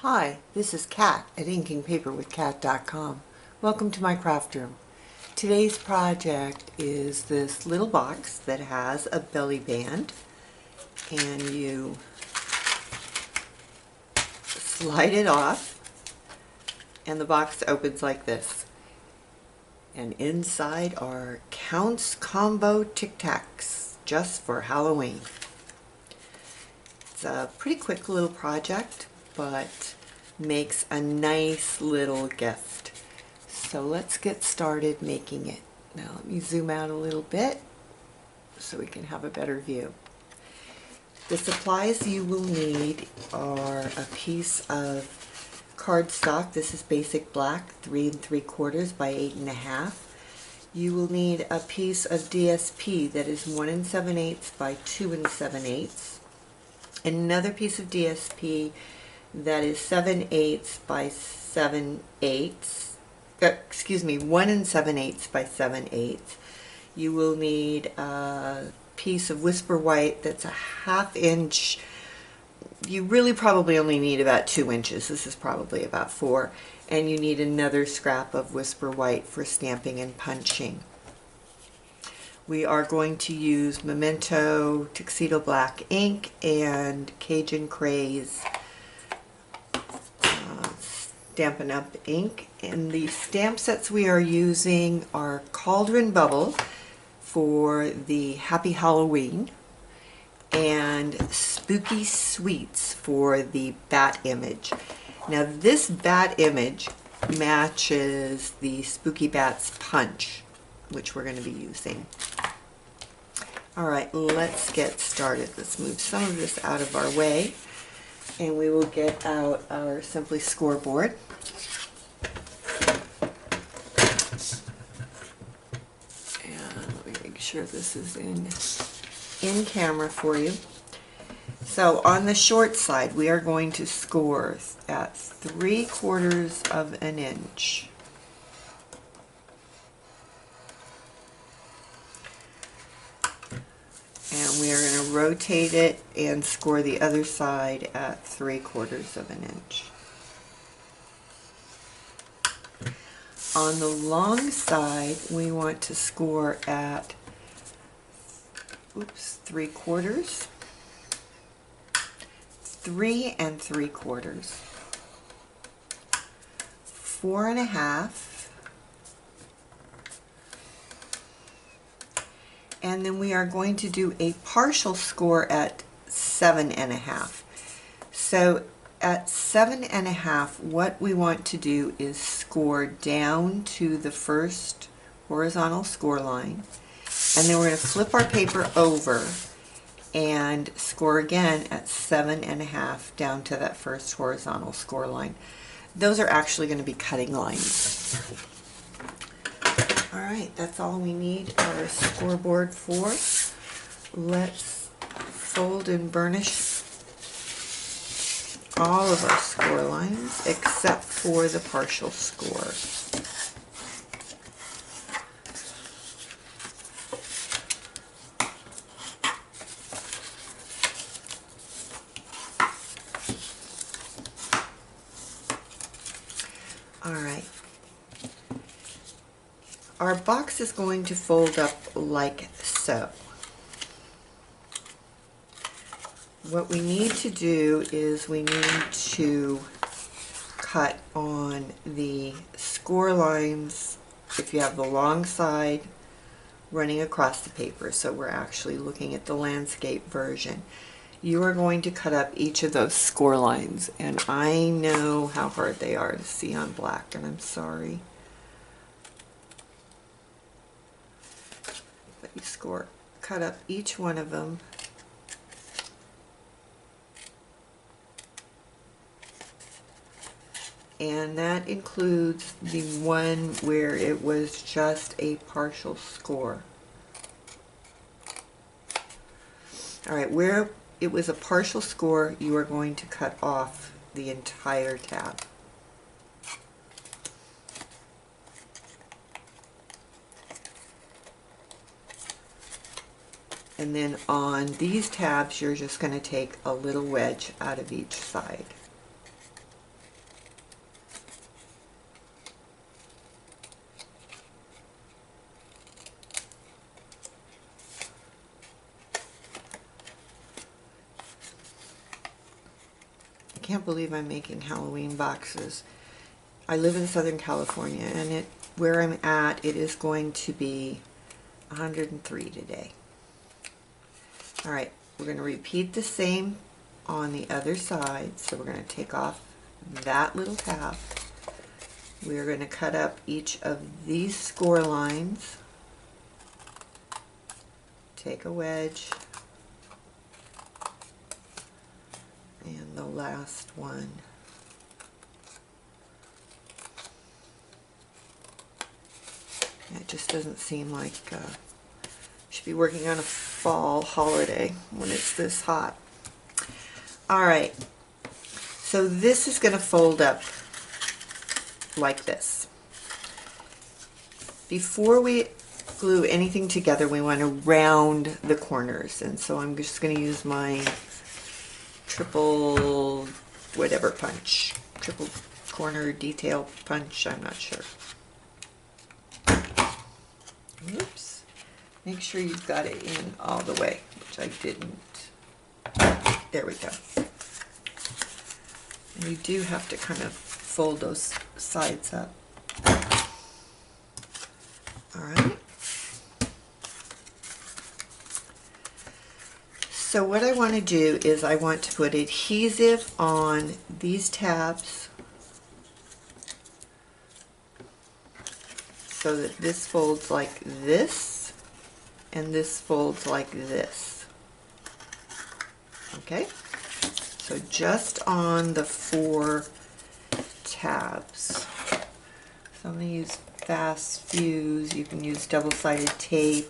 Hi, this is Kat at inkingpaperwithkat.com. Welcome to my craft room. Today's project is this little box that has a belly band, and you slide it off and the box opens like this. And inside are Count's Combo Tic Tacs just for Halloween. It's a pretty quick little project, but makes a nice little gift. So let's get started making it. Now let me zoom out a little bit so we can have a better view. The supplies you will need are a piece of cardstock. This is basic black, 3 3/4 by 8 1/2. You will need a piece of DSP that is 1 7/8 by 2 7/8. Another piece of DSP that is 7/8 by 7/8. 1 7/8 by 7/8. You will need a piece of Whisper White that's a 1/2 inch. You really probably only need about 2 inches. This is probably about 4. And you need another scrap of Whisper White for stamping and punching. We are going to use Memento Tuxedo Black ink and Cajun Craze Stampin' Up ink. And the stamp sets we are using are Cauldron Bubble for the Happy Halloween and Spooky Sweets for the bat image. Now this bat image matches the Spooky Bats punch, which we're going to be using. Alright, let's get started. Let's move some of this out of our way, and we will get out our Simply scoreboard. And let me make sure this is in camera for you. So on the short side, we are going to score at 3/4 of an inch. And we are going to rotate it and score the other side at 3/4 of an inch. On the long side, we want to score at 3/4, 3 3/4, 4 1/2, and then we are going to do a partial score at 7 1/2. So at 7 1/2, what we want to do is score down to the first horizontal score line, and then we're going to flip our paper over and score again at 7 1/2 down to that first horizontal score line. Those are actually going to be cutting lines. Alright, that's all we need our scoreboard for. Let's fold and burnish all of our score lines except for the partial score. Alright. Our box is going to fold up like so. What we need to do is we need to cut on the score lines if you have the long side running across the paper. So we're actually looking at the landscape version. You are going to cut up each of those score lines, and I know how hard they are to see on black, and I'm sorry. But you cut up each one of them. And that includes the one where it was just a partial score. Alright, where it was a partial score, you are going to cut off the entire tab. And then on these tabs, you're just going to take a little wedge out of each side. can't believe I'm making Halloween boxes. I live in Southern California, and where I'm at, it is going to be 103 today. All right, we're going to repeat the same on the other side. So we're going to take off that little tab. We're going to cut up each of these score lines. Take a wedge. And the last one. It just doesn't seem like should be working on a fall holiday when it's this hot. All right, so this is going to fold up like this. Before we glue anything together, we want to round the corners, and so I'm just going to use my triple whatever punch, triple corner detail punch, I'm not sure. Oops. Make sure you've got it in all the way, which I didn't. There we go. And you do have to kind of fold those sides up. All right. So what I want to do is I want to put adhesive on these tabs so that this folds like this and this folds like this. Okay, so just on the 4 tabs. So I'm going to use fast fuse. You can use double-sided tape.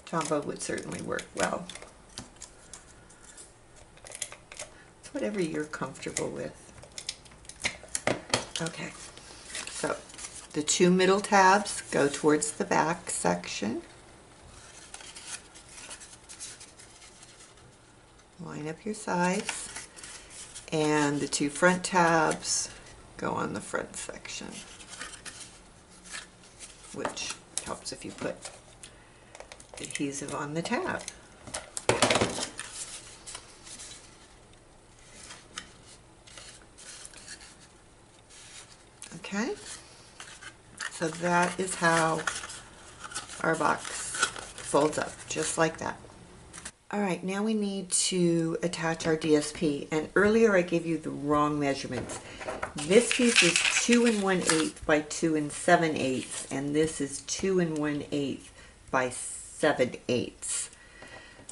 Tombow would certainly work well. It's whatever you're comfortable with. Okay, so the 2 middle tabs go towards the back section. Line up your sides, and the 2 front tabs go on the front section, which helps if you put adhesive on the tab. Okay, so that is how our box folds up, just like that. All right, now we need to attach our DSP, and earlier I gave you the wrong measurements. This piece is 2 1/8 by 2 7/8, and this is 2 1/8 by 7/8.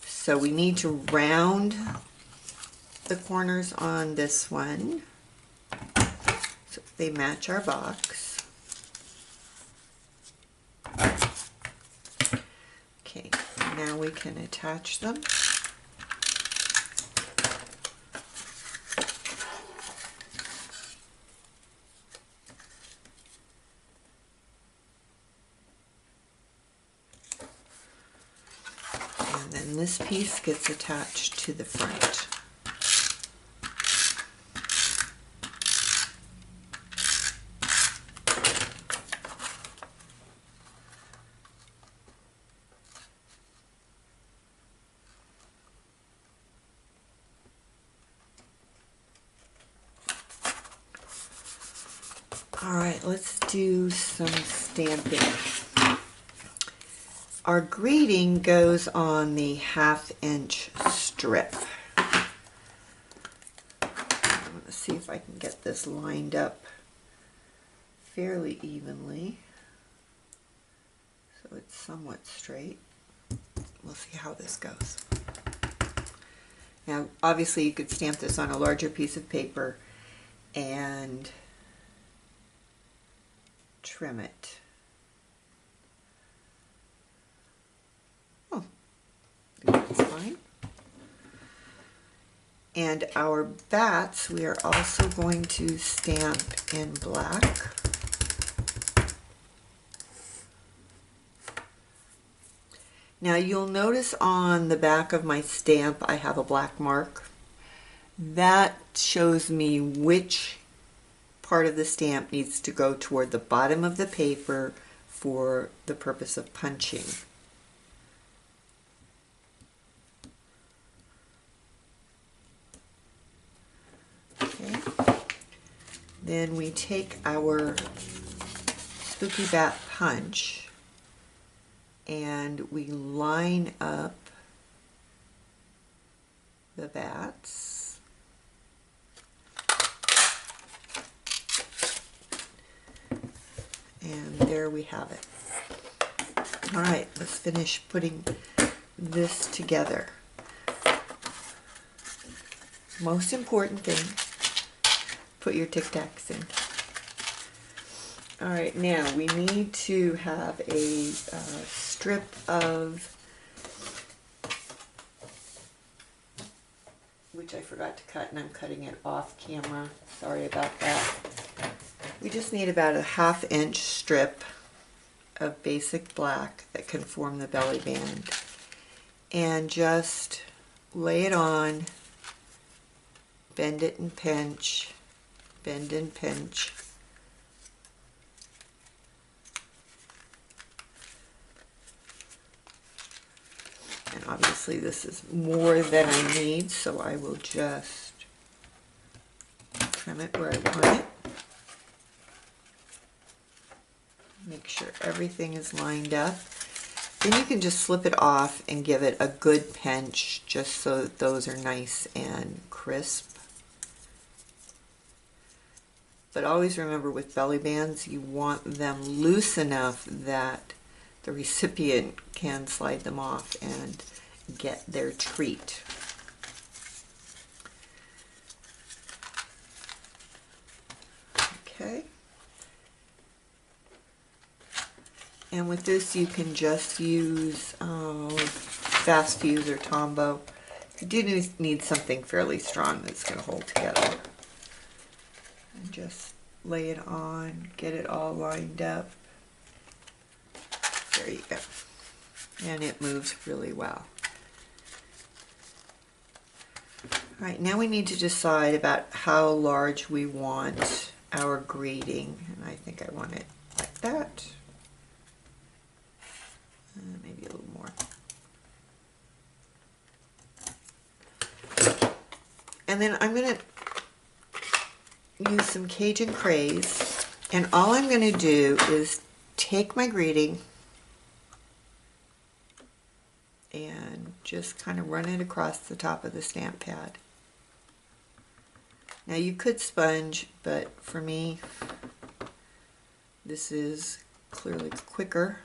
So we need to round the corners on this one so they match our box. Okay, now we can attach them. And then this piece gets attached to the front. All right, let's do some stamping. Our greeting goes on the 1/2 inch strip. I'm going to see if I can get this lined up fairly evenly so it's somewhat straight. We'll see how this goes. Now, obviously you could stamp this on a larger piece of paper and trim it. Oh, that's fine. And our bats, we are also going to stamp in black. Now you'll notice on the back of my stamp I have a black mark. That shows me which part of the stamp needs to go toward the bottom of the paper for the purpose of punching. Then we take our Spooky Bat punch and we line up the bats. And there we have it. All right, let's finish putting this together. Most important thing, put your Tic Tacs in. All right, now we need to have a strip of, which I forgot to cut, and I'm cutting it off camera. Sorry about that. We just need about a 1/2 inch strip of basic black that can form the belly band. And just lay it on, bend it and pinch, bend and pinch. And obviously this is more than I need, so I will just trim it where I want it. Make sure everything is lined up. Then you can just slip it off and give it a good pinch just so that those are nice and crisp. But always remember, with belly bands, you want them loose enough that the recipient can slide them off and get their treat. Okay. And with this, you can just use fast fuse or Tombow. You do need something fairly strong that's going to hold together. And just lay it on, get it all lined up. There you go. And it moves really well. All right, now we need to decide about how large we want our greeting. And I think I want it like that. Maybe a little more. And then I'm going to use some Cajun Craze, and all I'm going to do is take my greeting and just kind of run it across the top of the stamp pad. Now you could sponge, but for me this is clearly quicker.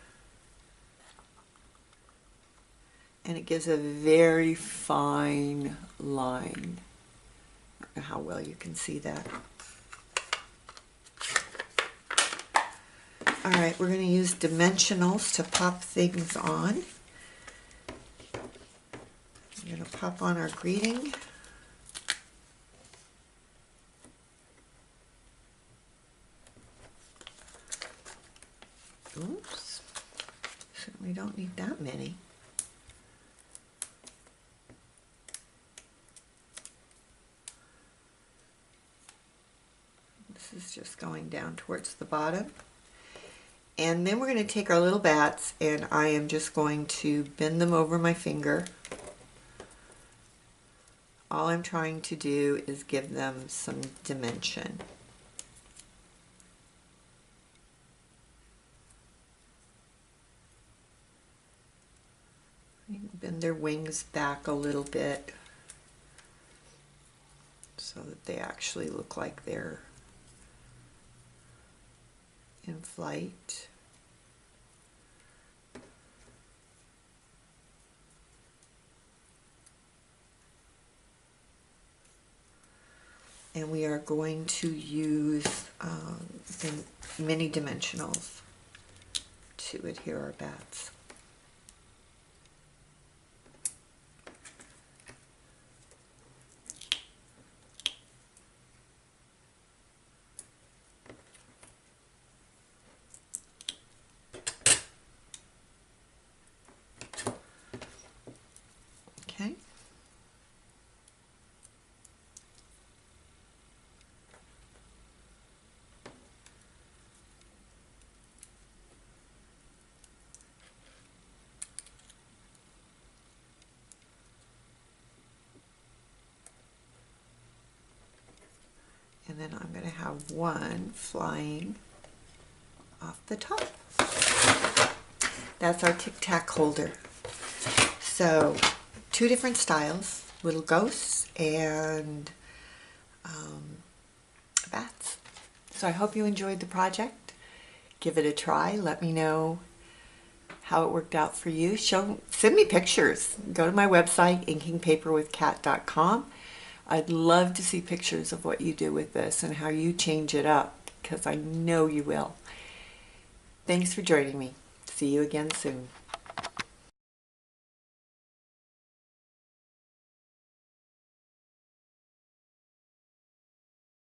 And it gives a very fine line. I don't know how well you can see that. All right, we're going to use dimensionals to pop things on. We're going to pop on our greeting. Oops, certainly don't need that many. This is just going down towards the bottom. And then we're going to take our little bats, and I am just going to bend them over my finger. All I'm trying to do is give them some dimension. Bend their wings back a little bit so that they actually look like they're in flight. And we are going to use the mini dimensionals to adhere our bats. Okay. And then I'm going to have one flying off the top. That's our Tic Tac holder. So, two different styles, little ghosts and bats. So I hope you enjoyed the project. Give it a try. Let me know how it worked out for you. Send me pictures. Go to my website, inkingpaperwithkat.com. I'd love to see pictures of what you do with this and how you change it up, because I know you will. Thanks for joining me. See you again soon.